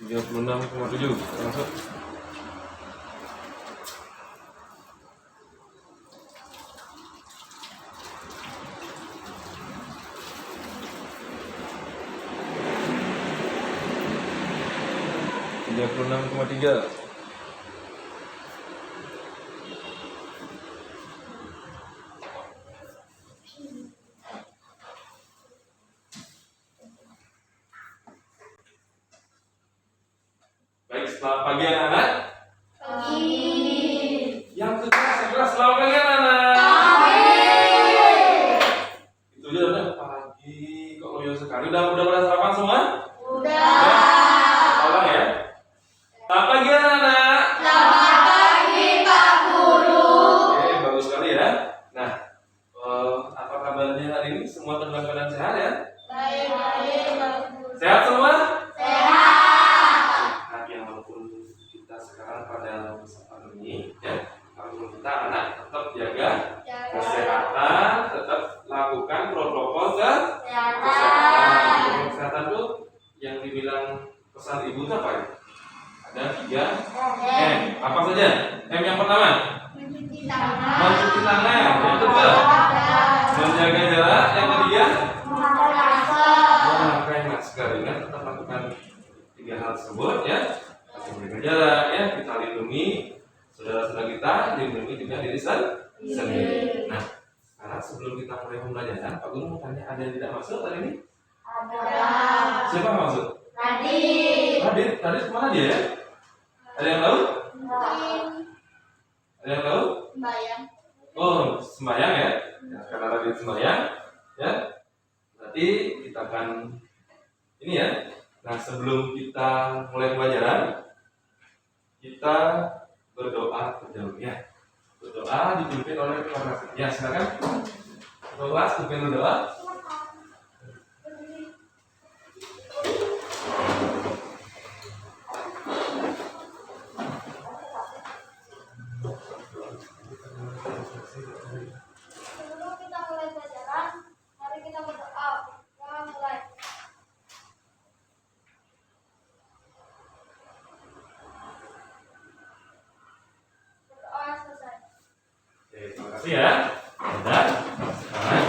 36,7 masuk. Tiga puluh 36,3. Baik, selamat pagi anak-anak. Pagi. Yang keras, selamat pagi anak-anak. Pagi. Itu aja udah pagi. Kok loyo sekali. Udah pada sarapan semua? Udah. Tolong ya. Selamat pagi anak-anak. Selamat pagi Pak Guru. Oke, bagus sekali ya. Nah, apa kabarnya hari ini? Semua dalam keadaan sehat ya? Baik Pak Guru. Sehat semua? Sehat. Nah, yang walaupun kita sekarang pada masa pandemi ya, kalau kita anak tetap jaga kesehatan, tetap lakukan protokol kesehatan. Protokol kesehatan tuh yang dibilang pesan ibu itu apa ya? Ada 3 M. Apa saja? M yang pertama, Mencuci tangan. mencuci tangan. Yang kedua, menjaga jarak. Yang ketiga, Memakai masker. memakai masker. Ingat tetap lakukan 3 hal tersebut ya. Menjaga jarak ya, kita lindungi saudara-saudara kita, lindungi juga diri sendiri. Nah, sekarang sebelum kita mulai pembelajaran, Pak Guru mau tanya, ada yang tidak masuk hari ini? Ada. Siapa yang masuk? Radit. Radit kemana dia ya? Ada yang tahu? Ada yang tahu? Sembayang. Oh, sembahyang ya? Ya, karena Radit sembahyang ya, berarti kita akan ini ya. Nah, sebelum kita mulai pembelajaran, kita berdoa terlebih ya. Berdoa dipimpin oleh keluarga. Ya, silakan. Kelas pimpin berdoa. Sebelum kita mulai pelajaran, mari kita berdoa. Kita mulai. Berdoa selesai. Oke, terima kasih ya. Dan sekarang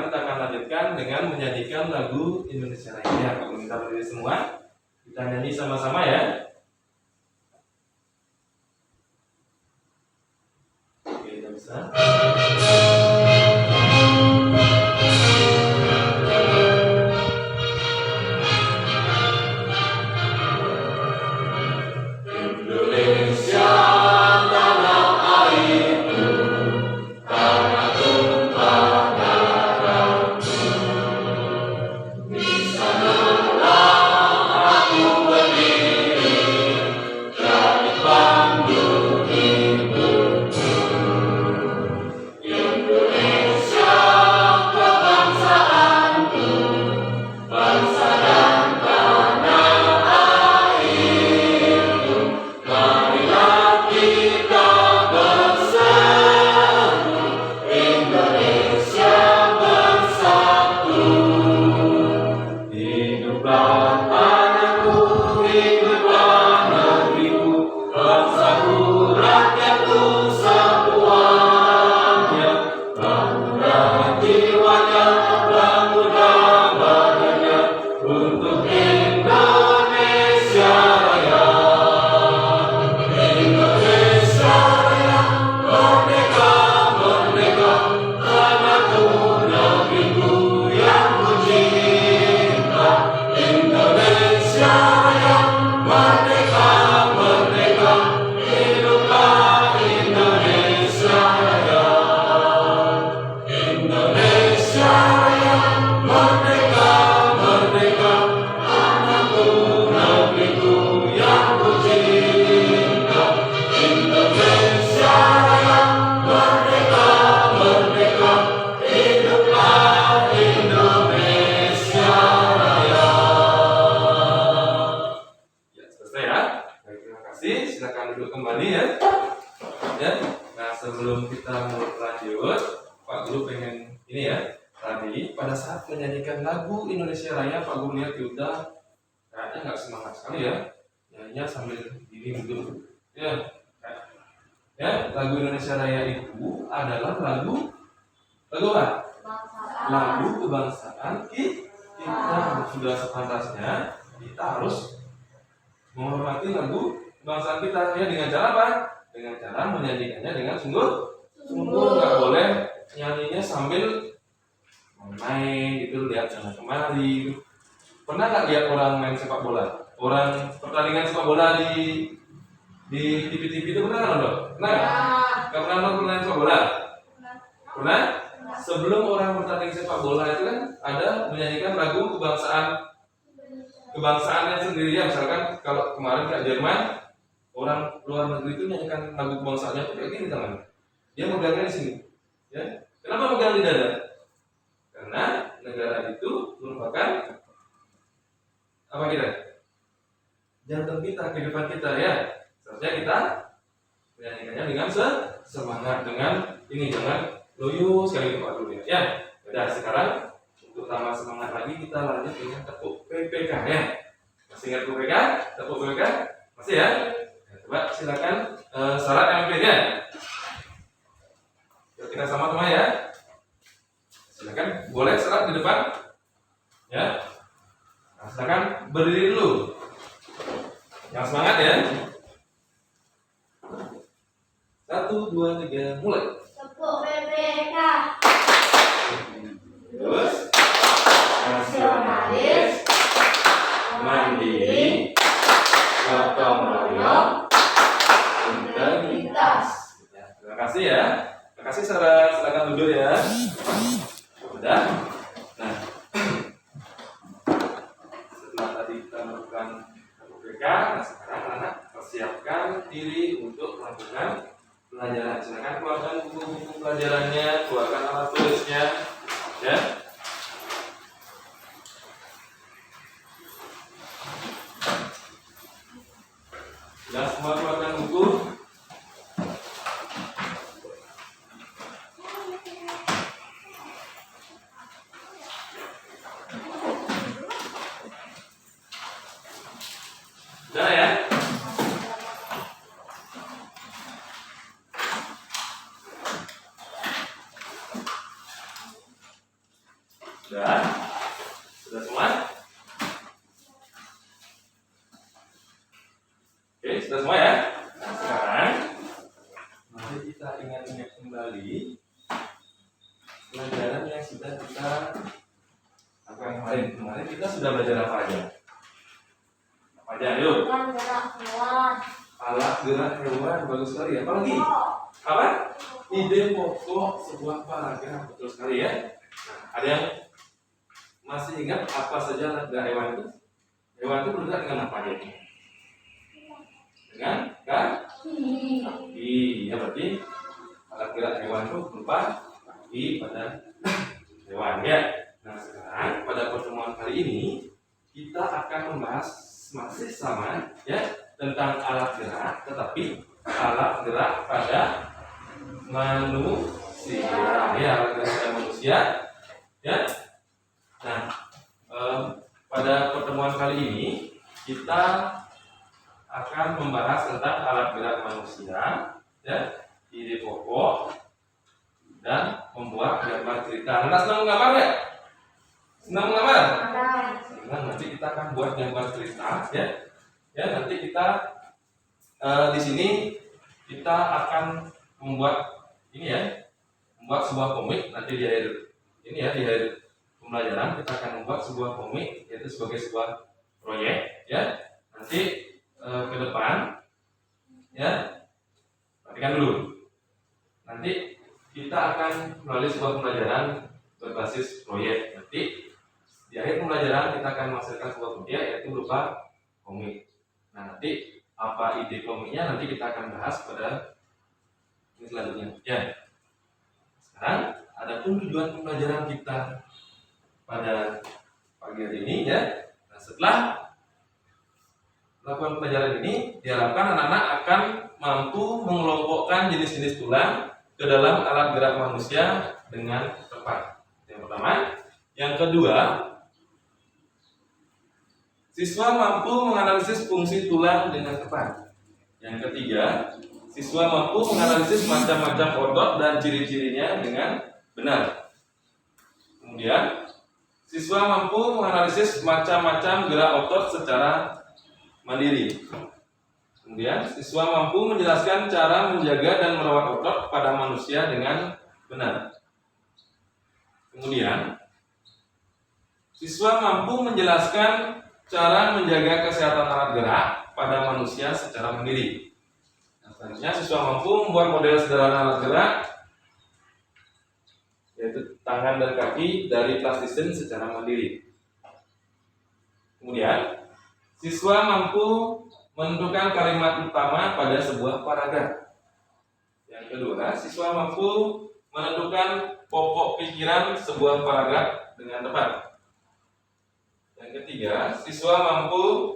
kita akan lanjutkan dengan menyanyikan lagu Indonesia Raya. Kalau kita berdiri semua, kita nyanyi sama-sama ya. Oke, kita bisa. Indonesia tanah airku, tanah tumpah darahku. Di sanalah aku berdiri, jadi panggung hidupku. Indonesia kebangsaanku, bangsa dan tanah airku. Marilah kita bersatu, Indonesia bersatu. Hiduplah tanahku, hiduplah negeriku, bangsaku, rakyatku semuanya. Bangunlah jiwanya, bangunlah badannya untuk Indonesia Raya. Indonesia Raya, merdeka, merdeka, tanahku, negeriku yang ku cinta. Indonesia Raya, merdeka, merdeka, hiduplah Indonesia Raya. Indonesia Raya, merdeka, merdeka, tanahku, negeriku yang ku cinta. Indonesia Raya, merdeka, merdeka, hiduplah Indonesia Raya. Ya, selesai ya. Baik, terima kasih. Silakan duduk kembali ya. Ya. Nah, sebelum kita mulai lanjut, Pak Guru pengen ini ya. Tadi pada saat menyanyikan lagu Indonesia Raya, Pak Guru lihat Yuda kayaknya nggak semangat sekali ya. Nyanyinya sambil ini gitu. Ya, ya lagu Indonesia Raya itu adalah lagu apa? Lagu kebangsaan kita. Sudah sepantasnya kita harus menghormati lagu kebangsaan kita ya, dengan cara apa? Dengan cara menyanyikannya dengan sungguh-sungguh. Nggak boleh nyanyinya sambil main gitu, lihat sana kemari. Pernah nggak lihat orang main sepak bola? Orang pertandingan sepak bola di TV-TV itu pernah nggak nonton? Pernah nggak? Nggak pernah nonton pertandingan sepak bola? Pernah? Sebelum orang bertanding sepak bola itu kan ada menyanyikan lagu kebangsaannya sendiri ya. Misalkan kalau kemarin kayak Jerman, orang luar negeri itu menyanyikan lagu kebangsaannya itu kayak gini tangan. Dia megangnya di sini. Ya. Kenapa megang di dada? Karena negara itu merupakan apa kita? Jantung kita, kehidupan kita ya. Seharusnya kita menyanyikannya dengan semangat, dengan ini, jangan loyo sekali Pak dulu ya. Ya, udah sekarang untuk tambah semangat lagi kita lanjut dengan tepuk PPK ya. Masih ingat PPK? Tepuk PPK? Masih ya? Ya, coba silakan syarat yang berbeda. Kita sama-sama ya. Silakan boleh syarat di depan. Ya. Nah, silakan berdiri dulu. Yang semangat ya. 1, 2, 3, mulai. Tepuk PPK. Terus nasionalis, mandiri, gotong royong, integritas. Ya, terima kasih ya. Terima kasih saudara, silakan duduk ya. Udah. Nah, setelah tadi kita melakukan PPK, nah sekarang anak persiapkan diri untuk melakukan pelajaran. Silakan keluarkan buku-buku pelajarannya, keluarkan alat tulisnya, ya. Sudah semua keluarkan buku. Sudah ya. Sudah semua? Oke, sudah semua ya? Nah, sekarang mari kita ingat-ingat kembali pelajaran yang sudah kita lakukan kemarin. Kemarin kita sudah belajar apa aja? Apa aja? Yuk. Alat gerak hewan, bagus sekali ya. Apa lagi? Apa? Ide pokok sebuah paragraf, betul sekali ya. Nah, ada yang masih ingat apa saja alat gerak hewan itu? Hewan itu bergerak dengan apa aja? Dengan kaki. Ya, berarti alat gerak hewan itu berupa kaki pada hewan ya. Nah, sekarang pada pertemuan kali ini kita akan membahas masih sama ya tentang alat gerak, tetapi alat gerak pada manusia ya, alat gerak pada manusia ya. Nah, pada pertemuan kali ini kita akan membahas tentang alat gerak manusia ya, ide pokok dan membuat gambar cerita. Anda senang menggambar ya? Senang menggambar? Senang. Nanti kita akan buat gambar cerita ya. Ya, nanti kita di sini kita akan membuat ini ya, membuat sebuah komik. Nanti di akhir ini ya, di akhir pembelajaran kita akan membuat sebuah komik, yaitu sebagai sebuah proyek ya. Nanti ke depan ya, perhatikan dulu. Nanti kita akan melalui sebuah pembelajaran berbasis proyek. Nanti di akhir pembelajaran kita akan menghasilkan sebuah karya, yaitu berupa komik. Nah, nanti apa ide komiknya nanti kita akan bahas pada ini selanjutnya ya. Sekarang ada pun tujuan pembelajaran kita pada pagi hari ini ya. Nah, setelah melakukan pelajaran ini, diharapkan anak-anak akan mampu mengelompokkan jenis-jenis tulang ke dalam alat gerak manusia dengan tepat. Yang pertama, yang kedua, siswa mampu menganalisis fungsi tulang dengan tepat. Yang ketiga, siswa mampu menganalisis macam-macam otot dan ciri-cirinya dengan benar. Kemudian, siswa mampu menganalisis macam-macam gerak otot secara mandiri. Kemudian, siswa mampu menjelaskan cara menjaga dan merawat otot pada manusia dengan benar. Kemudian, siswa mampu menjelaskan cara menjaga kesehatan alat gerak pada manusia secara mandiri. Selanjutnya, siswa mampu membuat model sederhana alat gerak, yaitu tangan dan kaki dari plastisen secara mandiri. Kemudian, siswa mampu menentukan kalimat utama pada sebuah paragraf. Yang kedua, siswa mampu menentukan pokok pikiran sebuah paragraf dengan tepat. Yang ketiga, siswa mampu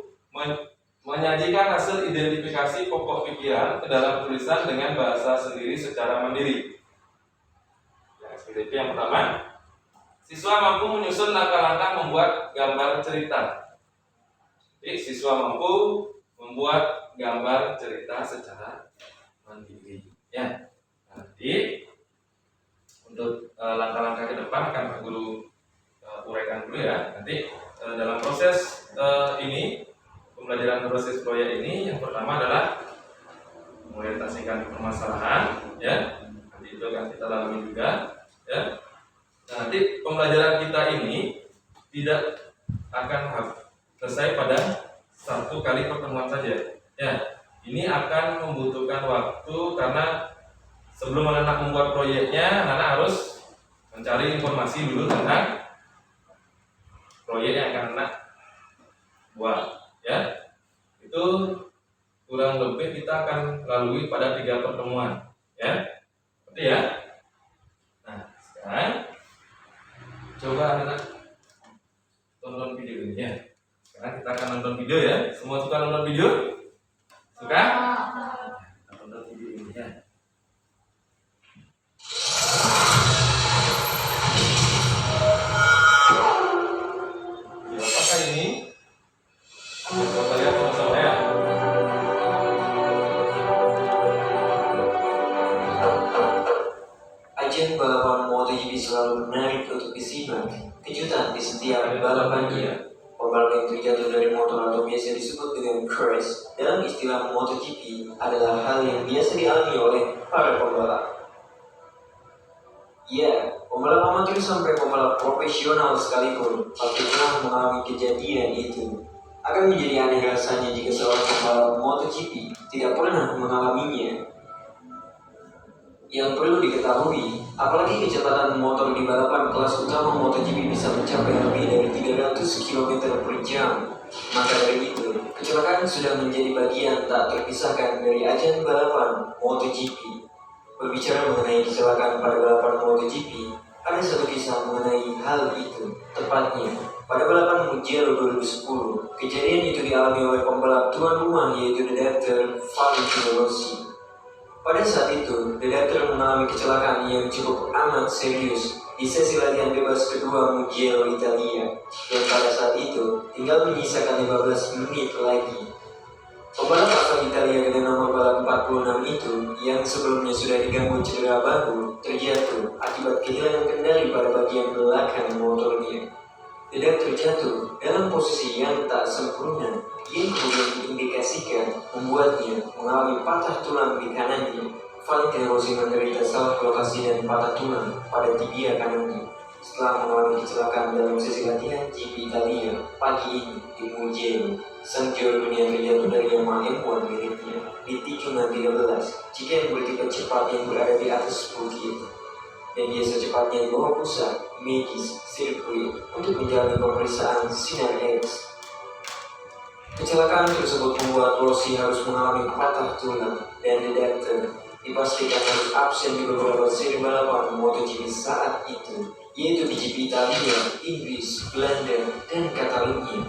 menyajikan hasil identifikasi pokok pikiran ke dalam tulisan dengan bahasa sendiri secara mandiri. Yang SPDP yang pertama, siswa mampu menyusun langkah-langkah membuat gambar cerita. Jadi, siswa mampu membuat gambar cerita secara mandiri. Ya, nanti untuk langkah-langkah ke depan akan Pak Guru uraikan dulu ya. Nanti dalam proses ini, pembelajaran proses proyek ini, yang pertama adalah mengorientasikan permasalahan, ya. Nanti itu akan kita lalui juga, ya. Nah, nanti pembelajaran kita ini tidak akan selesai pada satu kali pertemuan saja, ya. Ini akan membutuhkan waktu karena sebelum anak membuat proyeknya, anak harus mencari informasi dulu tentang proyek yang akan anak buat, ya. Itu kurang lebih kita akan lalui pada 3 pertemuan, ya. Seperti ya. Nah, sekarang coba anak tonton video ini ya. Sekarang kita akan nonton video ya. Semua suka nonton video? Suka? Kita nonton video ini ya. Apakah ini? Coba lihat sama-sama ya. Ajang balapan MotoGP selalu menarik untuk disimak. Kejutan di setiap balapannya. Pembalap yang terjatuh dari motor atau biasa disebut dengan crash dalam istilah MotoGP adalah hal yang biasa dialami oleh para pembalap. Ya, pembalap amatir sampai pembalap profesional sekalipun pasti pernah mengalami kejadian itu. Akan menjadi aneh rasanya jika seorang pembalap MotoGP tidak pernah mengalaminya. Yang perlu diketahui, apalagi kecepatan motor di balapan kelas utama MotoGP bisa mencapai lebih dari 300 km per jam. Maka dari itu, kecelakaan sudah menjadi bagian tak terpisahkan dari ajang balapan MotoGP. Berbicara mengenai kecelakaan pada balapan MotoGP, ada satu kisah mengenai hal itu. Tepatnya, pada balapan Mugello 2010, kejadian itu dialami oleh pembalap tuan rumah yaitu Director Valentino Rossi. Pada saat itu, Director mengalami kecelakaan yang cukup amat serius di sesi latihan bebas kedua Mugello Italia, yang pada saat itu tinggal menyisakan 15 menit lagi. Pembalap asal Italia dengan nomor balap 46 itu, yang sebelumnya sudah diganggu cedera bahu, terjatuh akibat kehilangan kendali pada bagian belakang motornya. Director terjatuh dalam posisi yang tak sempurna, yang kemudian diindikasikan membuatnya mengalami patah tulang di kanannya. Valentino Rossi menderita salak lokasi dan patah tulang pada tibia kanannya setelah mengalami kecelakaan dalam sesi latihan GP Italia pagi ini di Mugello. Sang juara dunia terjatuh dari Yamaha M1 miliknya di tikungan 13 jika yang bertipe cepat yang berada di atas 10 km. Dan dia secepatnya di bawah pusat medis sirkuit untuk menjalani pemeriksaan sinar X. Kecelakaan tersebut membuat Rossi harus mengalami patah tulang dan Director dipastikan harus absen di beberapa seri balapan MotoGP saat itu, yaitu di GP Italia, Inggris, Belanda, dan Catalunya.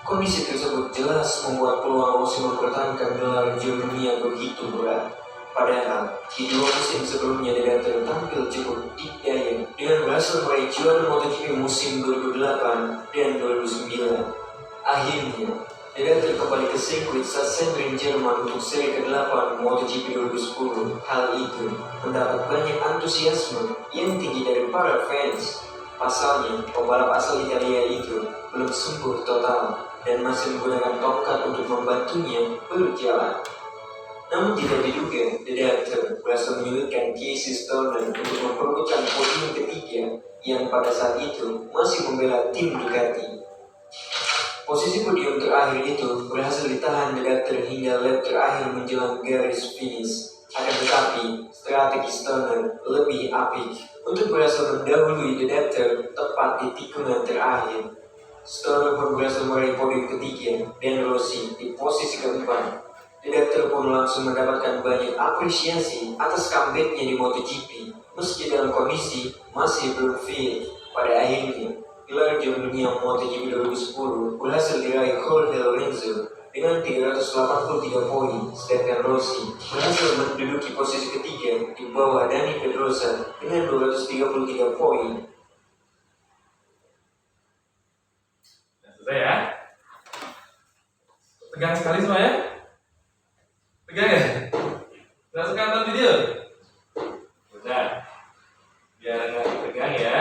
Kondisi tersebut jelas membuat peluang Rossi mempertahankan gelar juara dunia begitu berat. Padahal, di 2 musim sebelumnya Director tampil cukup dikdaya dengan berhasil meraih juara MotoGP musim 2008 dan 2009. Akhirnya, Vettel kembali ke sirkuit Sachsenring Jerman untuk seri ke-8 MotoGP 2010. Hal itu mendapat banyak antusiasme yang tinggi dari para fans. Pasalnya, pembalap asal Italia itu belum sembuh total dan masih menggunakan tongkat untuk membantunya berjalan. Namun tidak diduga, The Doctor berhasil menyulitkan Casey Stoner untuk memperebutkan podium ketiga yang pada saat itu masih membela tim Ducati. Posisi podium terakhir itu berhasil ditahan The Doctor hingga lap terakhir menjelang garis finish. Akan tetapi, strategi Stoner lebih apik untuk berhasil mendahului The Doctor tepat di tikungan terakhir. Stoner pun berhasil meraih podium ketiga dan Rossi di posisi keempat. The Doctor pun langsung mendapatkan banyak apresiasi atas comebacknya di MotoGP meski dalam kondisi masih belum fit. Pada akhirnya, gelar juara dunia MotoGP 2010 berhasil diraih Jorge Lorenzo dengan 383 poin, sedangkan Rossi berhasil menduduki posisi ketiga di bawah Dani Pedrosa dengan 233 poin. Selesai ya? Tegang sekali semua ya? Tegang ya? Sudah suka nonton video? Sudah. Biar nggak tegang ya.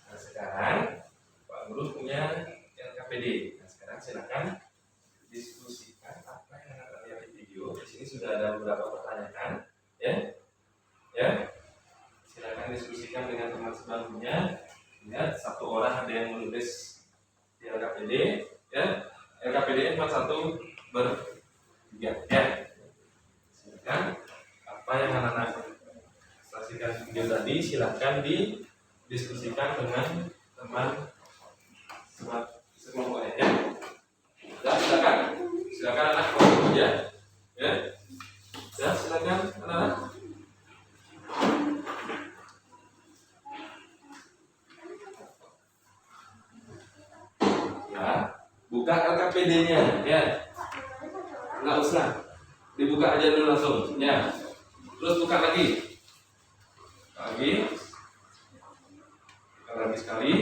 Nah sekarang Pak Guru punya LKPD. Nah sekarang silakan diskusikan apa yang Anda lihat di video. Di sini sudah ada beberapa pertanyaan, ya. Ya. Silakan diskusikan dengan teman sebangkunya. Ingat, satu orang ada yang menulis di LKPD, ya. LKPD 41 bertiga, ya. Silakan apa yang anak-anak saksikan video tadi silakan didiskusikan dengan teman sekelompoknya, ya. Dan silakan anak kelompok ya, ya. Ya silakan anak-anak. Ya, buka LKPD-nya, ya. Nggak usah, dibuka aja dulu langsung, ya. Terus buka lagi, buka lagi sekali.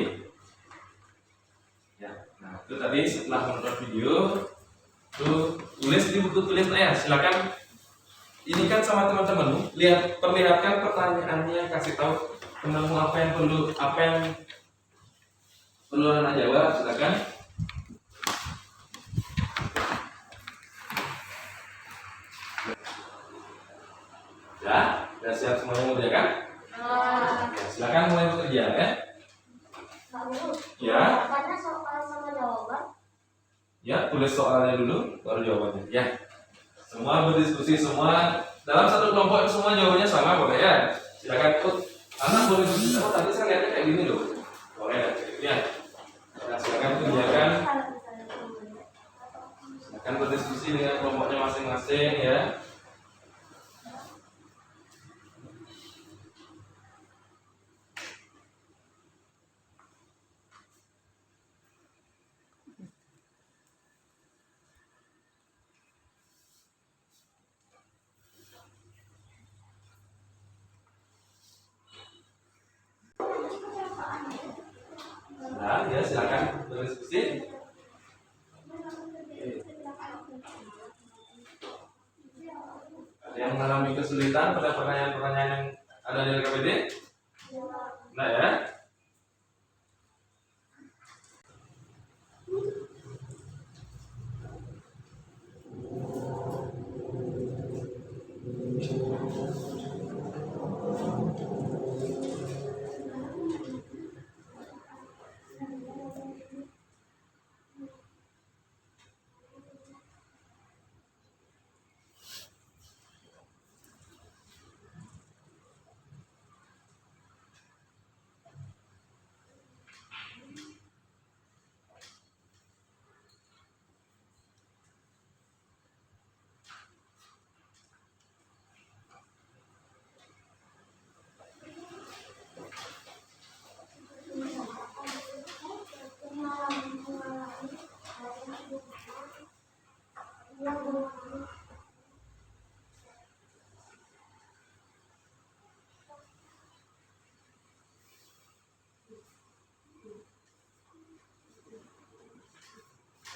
Ya, nah itu tadi setelah menonton video, tuh tulis di buku tulisnya, ya. Silakan. Ini kan sama teman-teman, perlihatkan pertanyaannya, kasih tahu temanmu apa yang perlu anak jawab, silakan. Ya, sudah siap semuanya mengerjakan? Ya, silakan mulai bekerja, ya. Ya. Apanya soal sama jawaban? Ya, tulis soalnya dulu, baru jawabannya. Ya. Semua berdiskusi, semua dalam satu kelompok semua jawabannya sama, boleh ya? Silakan ikut. Anak boleh berdiskusi. Oh, tadi saya lihatnya kayak gini loh. Boleh, ya. Nah, silakan kerjakan. Silakan berdiskusi dengan kelompoknya masing-masing, ya. Nah, ya silakan berdiskusi. Ada yang mengalami kesulitan pada pertanyaan-pertanyaan yang ada di LKPD? Nah ya.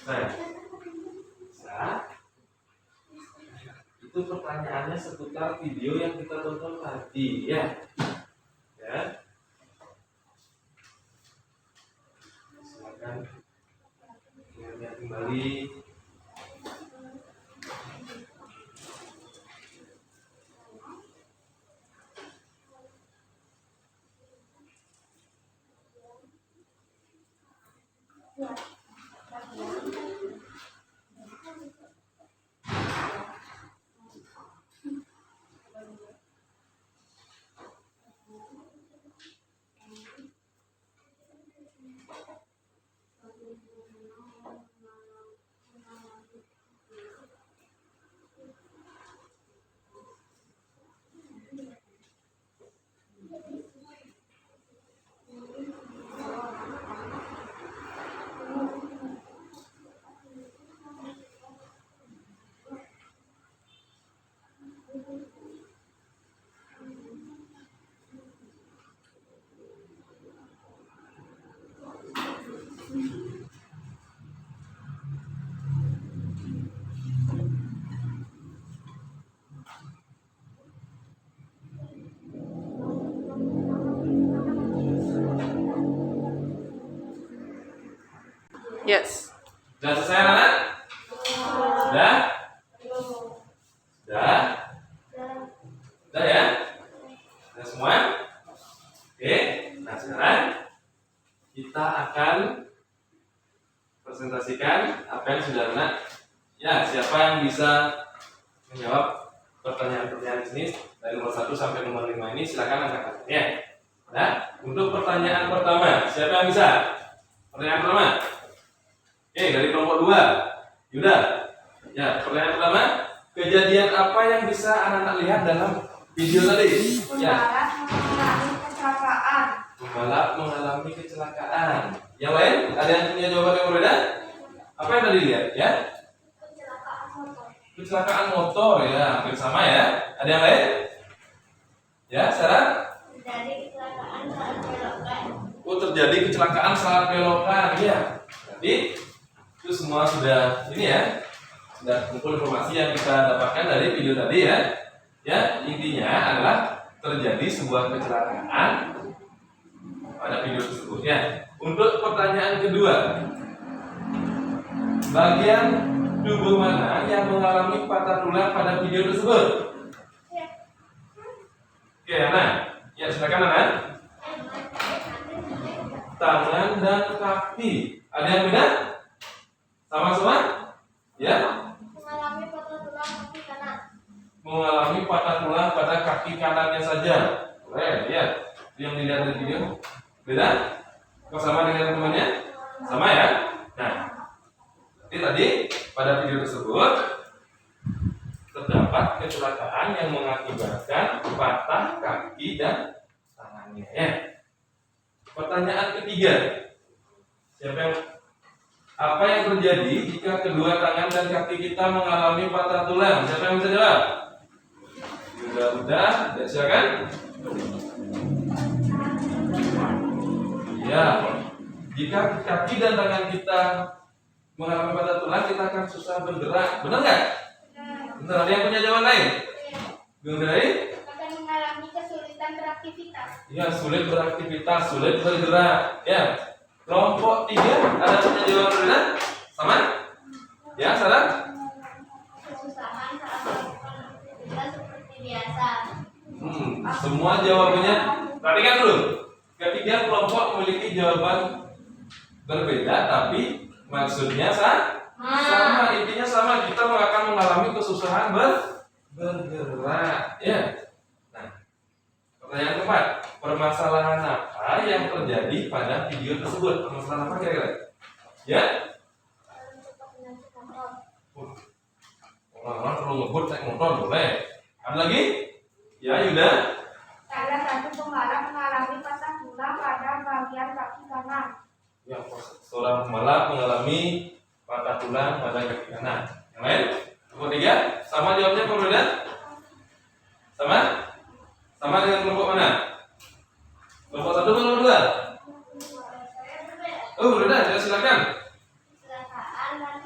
Nah, bisa. Itu pertanyaannya seputar video yang kita tonton tadi, ya. Ya. Silakan lihat kembali. Yes. Sudah selesai, anak? Sudah? Sudah? Sudah ya? Sudah semua? Oke. Nah, sekarang kita akan presentasikan apa yang sudah anak. Ya, siapa yang bisa menjawab pertanyaan-pertanyaan di sini dari nomor 1 sampai nomor 5 ini, silakan angkat tangannya. Nah, untuk pertanyaan pertama, siapa yang bisa? Pertanyaan pertama. Oke, dari kelompok 2. Yuda. Ya, pertanyaan pertama, kejadian apa yang bisa anak-anak lihat dalam video tadi? Ya. Mengalami kecelakaan. Pembalap mengalami kecelakaan. Yang lain? Ada yang punya jawaban yang berbeda? Apa yang tadi lihat? Ya. Kecelakaan motor. Kecelakaan motor, ya, hampir sama ya. Ada yang lain? Ya, Sarah? Dari kecelakaan saat belokan. Oh, terjadi kecelakaan saat belokan, ya. Jadi itu semua sudah ini ya, sudah kumpul informasi yang kita dapatkan dari video tadi ya. Ya, intinya adalah terjadi sebuah kecelakaan pada video tersebut ya. Untuk pertanyaan kedua, bagian tubuh mana yang mengalami patah tulang pada video tersebut? Oke, Ana. Ya, silakan Ana. Tangan dan kaki. Ada yang beda? Sama-sama? Ya? Mengalami patah tulang kaki kanan. Mengalami patah tulang pada kaki kanannya saja. Boleh, ya. Itu yang dilihat di video. Beda? Kok sama dengan temannya? Sama ya? Nah, tadi pada video tersebut terdapat kecelakaan yang mengakibatkan patah kaki dan tangannya. Ya. Pertanyaan ketiga, apa yang terjadi jika kedua tangan dan kaki kita mengalami patah tulang? Siapa yang bisa jawab? Udah, silakan. Ya, jika kaki dan tangan kita mengalami patah tulang, kita akan susah bergerak. Benar nggak? Benar. Ada yang punya jawaban lain? Gendai? Akan mengalami kesulitan beraktivitas. Ya, sulit beraktivitas, sulit bergerak. Ya, kelompok 3 ada punya jawaban berbeda? Sama? Ya, Sarah? Kesusahan saat melakukan aktivitas seperti biasa. Semua jawabannya. Perhatikan dulu. Ketiga kelompok memiliki jawaban berbeda, tapi maksudnya sama. Intinya sama. Kita akan mengalami kesusahan bergerak. Ya. Nah, pertanyaan keempat. Permasalahan apa yang terjadi pada video tersebut? Permasalahan apa kira-kira? Ya? Orang-orang perlu ngebut naik motor boleh. Ada lagi? Ya, Yuda. Salah satu pembalap mengalami patah tulang pada bagian kaki kanan. Ya, seorang pembalap mengalami patah tulang pada kaki kanan. Yang lain? Kelompok 3? Sama jawabnya apa berbeda? Sama? Sama dengan kelompok mana? Kelompok 1 atau kelompok 2? Oh, berbeda. Ya, silakan. Kecelakaan dan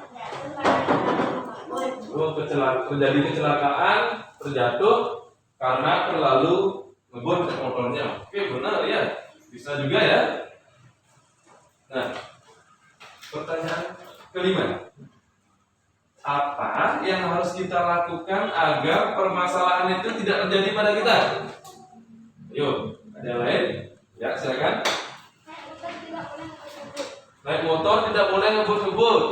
terjadi kecelakaan, terjatuh karena terlalu ngebut motornya. Oke, benar ya. Bisa juga ya. Nah, pertanyaan kelima. Apa yang harus kita lakukan agar permasalahan itu tidak terjadi pada kita? Yuk, ada yang lain? Ya, silakan. Naik motor tidak boleh ngebut-ngebut.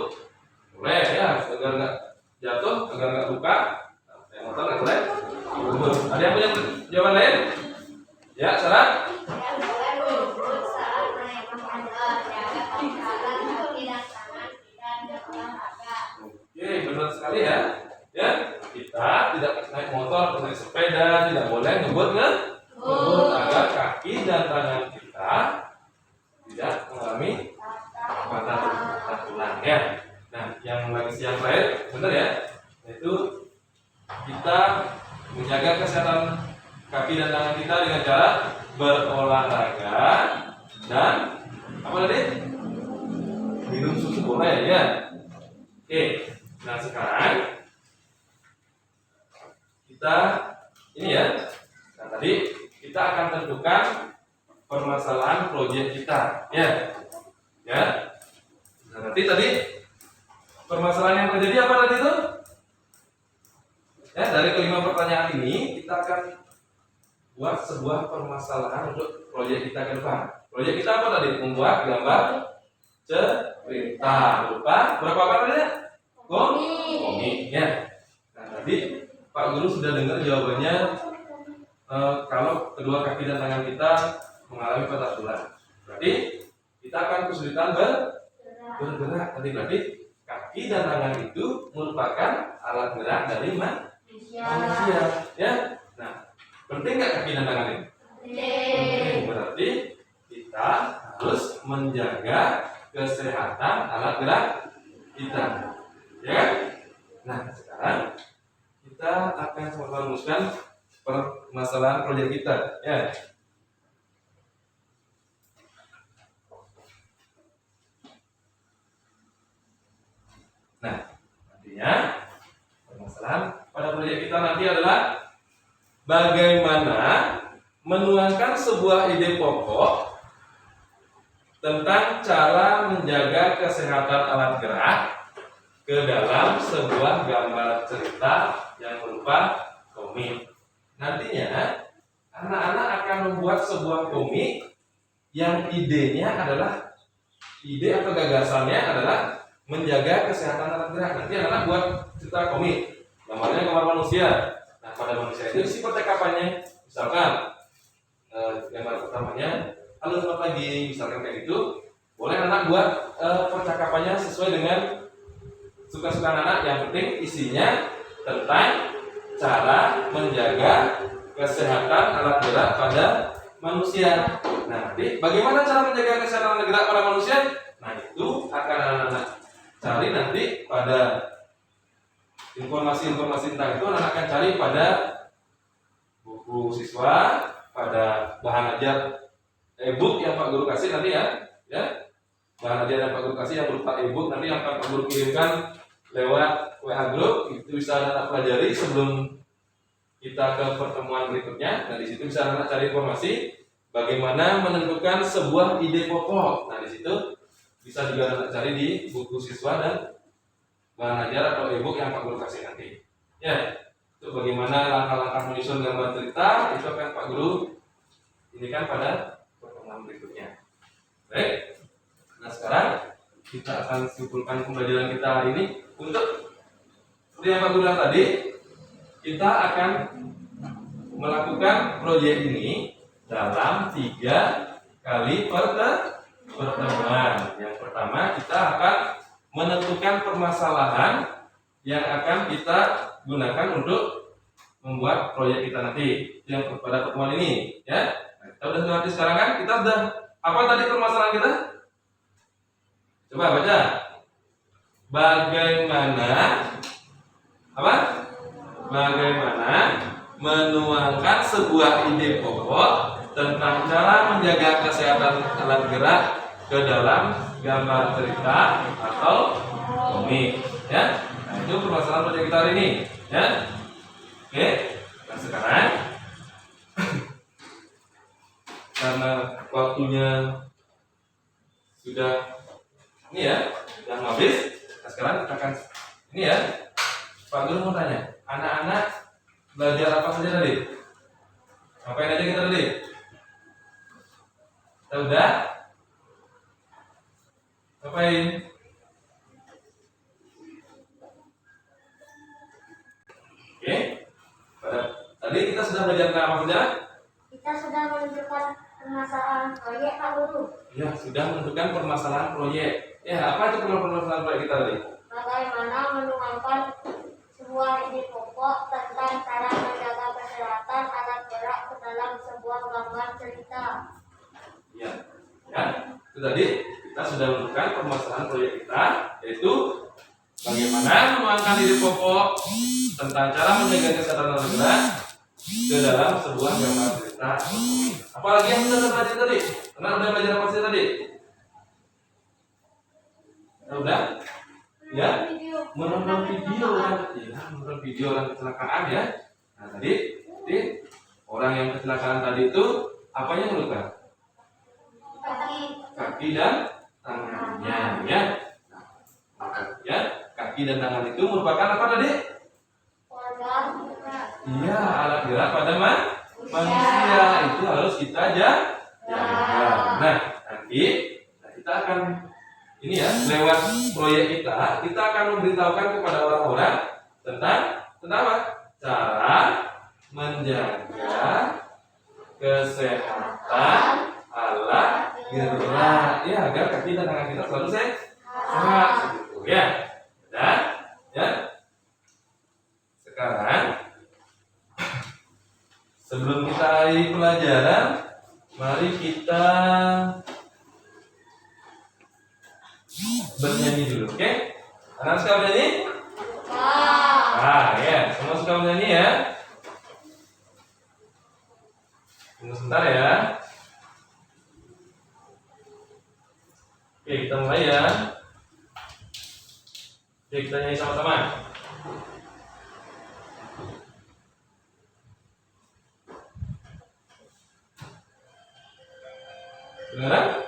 Boleh ya, agar nggak jatuh, agar nggak luka. Naik motor nggak boleh ngebut. Ada yang punya jawaban lain? Ya, syarat? Oke, benar sekali ya. Ya, kita tidak naik motor, naik sepeda, tidak boleh ngebut agar kaki dan tangan kita tidak mengalami patah tulang ya. Nah, yang terakhir, benar ya, yaitu kita menjaga kesehatan kaki dan tangan kita dengan cara berolahraga dan apa tadi? Minum susu boleh ya. Oke, nah sekarang kita ini ya. Nah, tadi kita akan tentukan permasalahan proyek kita ya. Ya. Nah, nanti tadi permasalahan yang terjadi apa tadi itu? Ya, dari kelima pertanyaan ini kita akan buat sebuah permasalahan untuk proyek kita ke depan. Proyek kita apa tadi? Membuat gambar cerita berupa berapa apa tadi? Komik ya. Nah, tadi Pak Guru sudah dengar jawabannya kalau kedua kaki dan tangan kita mengalami patah tulang. Berarti kita akan kesulitan bergerak. Tadi berarti kaki dan tangan itu merupakan alat gerak dari manusia. Ya. Nah, penting nggak kaki dan tangan ini? Penting. Berarti kita harus menjaga kesehatan alat gerak kita. Ya. Nah, sekarang kita akan merumuskan permasalahan proyek kita. Ya. Nah, nantinya permasalahan pada proyek kita nanti adalah bagaimana menuangkan sebuah ide pokok tentang cara menjaga kesehatan alat gerak ke dalam sebuah gambar cerita yang berupa komik. Nantinya anak-anak akan membuat sebuah komik yang idenya adalah ide atau gagasannya adalah menjaga kesehatan alat gerak. Nanti anak-anak buat cerita komik, gambarnya gambar manusia. Nah, pada manusia itu isi percakapannya, misalkan gambar pertamanya, halo selamat pagi, misalkan kayak gitu. Boleh anak buat percakapannya sesuai dengan suka-suka anak. Yang penting isinya tentang cara menjaga kesehatan alat gerak pada manusia. Nah, nanti bagaimana cara menjaga kesehatan alat gerak pada manusia? Nah, itu akan anak-anak cari nanti pada informasi-informasi tentang itu. Anak akan cari pada buku siswa, pada bahan ajar e-book yang Pak Guru kasih nanti ya. Bahan ajar yang Pak Guru kasih yang berupa e-book nanti yang Pak Guru kirimkan lewat WA group. Itu bisa anak pelajari sebelum kita ke pertemuan berikutnya. Nah, di situ bisa anak cari informasi bagaimana menentukan sebuah ide pokok. Nah, di situ bisa juga anak cari di buku siswa dan bahan ajar atau e-book yang Pak Guru kasih nanti. Ya, itu bagaimana langkah-langkah menyusun gambar cerita itu akan Pak Guru ini kan pada pertemuan berikutnya. Baik. Nah, sekarang kita akan simpulkan pembelajaran kita hari ini. Untuk seperti yang Pak Guru bilang tadi, kita akan melakukan proyek ini dalam 3 kali pertemuan. Yang pertama, kita akan menentukan permasalahan yang akan kita gunakan untuk membuat proyek kita nanti yang pada pertemuan ini. Ya, nah, kita udah ngerti sekarang kan? Kita udah apa tadi permasalahan kita? Coba baca. Bagaimana menuangkan sebuah ide pokok tentang cara menjaga kesehatan alat gerak ke dalam gambar cerita atau komik. Ya, nah, Nah, itu permasalahan proyek kita hari ini, ya. Oke. Nah, sekarang karena waktunya sudah ini ya, sudah habis. Nah, sekarang kita akan ini ya. Pak Guru mau tanya, anak-anak belajar apa saja tadi? Ngapain aja kita tadi? Udah? Ngapain? Oke. Tadi kita sudah belajar tentang apa saja? Kita sudah menunjukkan permasalahan proyek, Pak Guru. Ya, sudah menentukan permasalahan proyek. Ya, apa itu permasalahan proyek kita tadi? Bagaimana menuangkan sebuah ide pokok tentang cara menjaga kesehatan anak gerak ke dalam sebuah gambar cerita. Ya, ya. Itu tadi kita sudah menentukan permasalahan proyek kita, yaitu bagaimana menuangkan ide pokok tentang cara menjaga kesehatan anak gerak ke dalam sebuah gambar cerita. Apalagi yang sudah belajar tadi? Udah belajar apa sih tadi? Udah? Ya? Menonton video kan? Ya, menonton video orang kecelakaan ya. Nah tadi orang yang kecelakaan tadi itu apanya yang luka? Kaki dan tangannya ya. Ya, kaki dan tangan itu merupakan apa tadi? Iya, alat gerak pada manusia itu harus kita jaga. Nah, nanti kita akan ini ya, lewat proyek kita akan memberitahukan kepada orang-orang tentang apa? Cara menjaga kesehatan alat gerak ya, agar kaki dan tangan kita selalu sehat gitu ya. Dan ya. Sekarang sebelum kita akhiri pelajaran, mari kita bernyanyi dulu, oke? Anak suka bernyanyi? Ya, semua suka bernyanyi ya. Tunggu sebentar ya. Oke, kita mulai ya. Oke, kita nyanyi sama-sama. Beneran?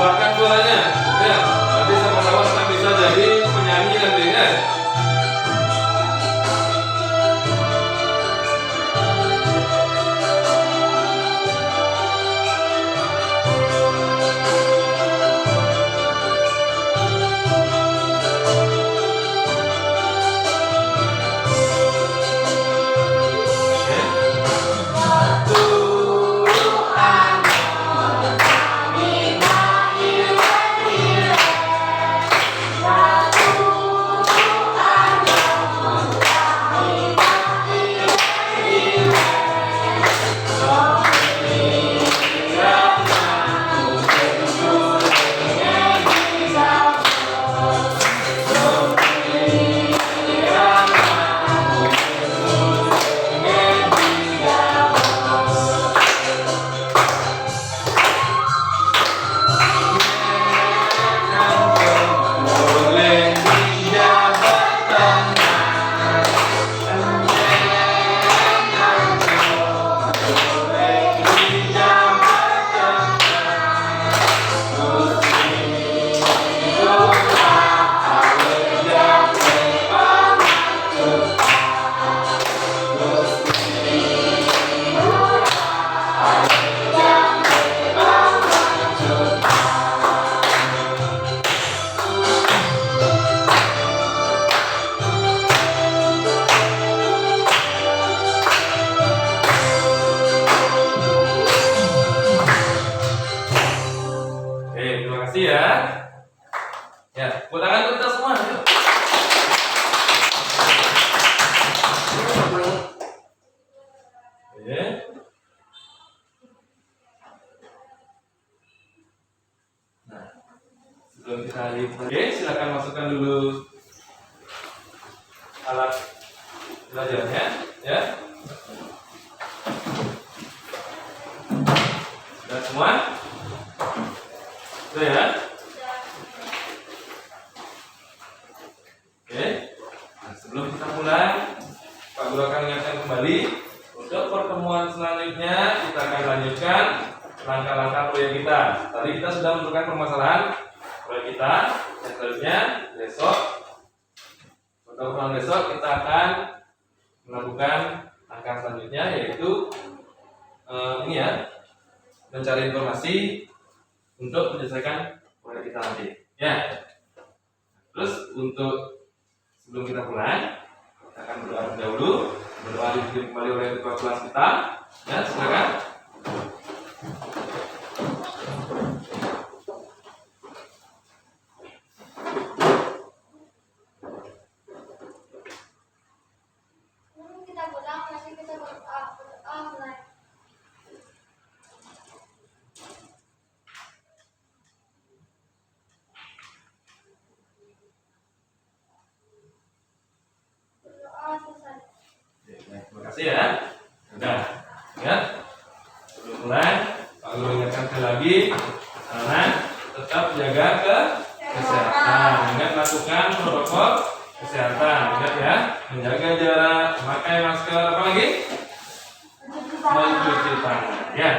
Keluarkan suaranya, ya. Nanti sama-sama kita bisa jadi penyanyi nanti ya. Satu Oke. Nah, sebelum kita lanjut, oke, silakan masukkan dulu alat belajarnya, ya. Sudah semua? Sudah ya? Oke. Nah, sebelum kita mulai, Pak Guru akan mengingatkan kembali untuk pertemuan selanjutnya kita akan lanjutkan langkah-langkah proyek kita. Tadi kita sudah menentukan permasalahan proyek kita. Yang selanjutnya besok, pertemuan besok kita akan melakukan langkah selanjutnya, yaitu ini ya, mencari informasi untuk menyelesaikan proyek kita nanti. Ya. Terus untuk sebelum kita pulang, kita akan berdoa dahulu. Berdoa dipimpin kembali oleh ketua kelas kita. Ya, silakan. Kita pulang, nanti kita berdoa mulai. Berdoa selesai. Oke, baik. Terima kasih ya. Sudah. Ya. Sebelum mulai, Pak Guru ingatkan sekali lagi, anak tetap jaga kesehatan. Ingat lakukan protokol kesehatan. Ingat ya, menjaga jarak, memakai masker, apa lagi? Mencuci tangan. Ya.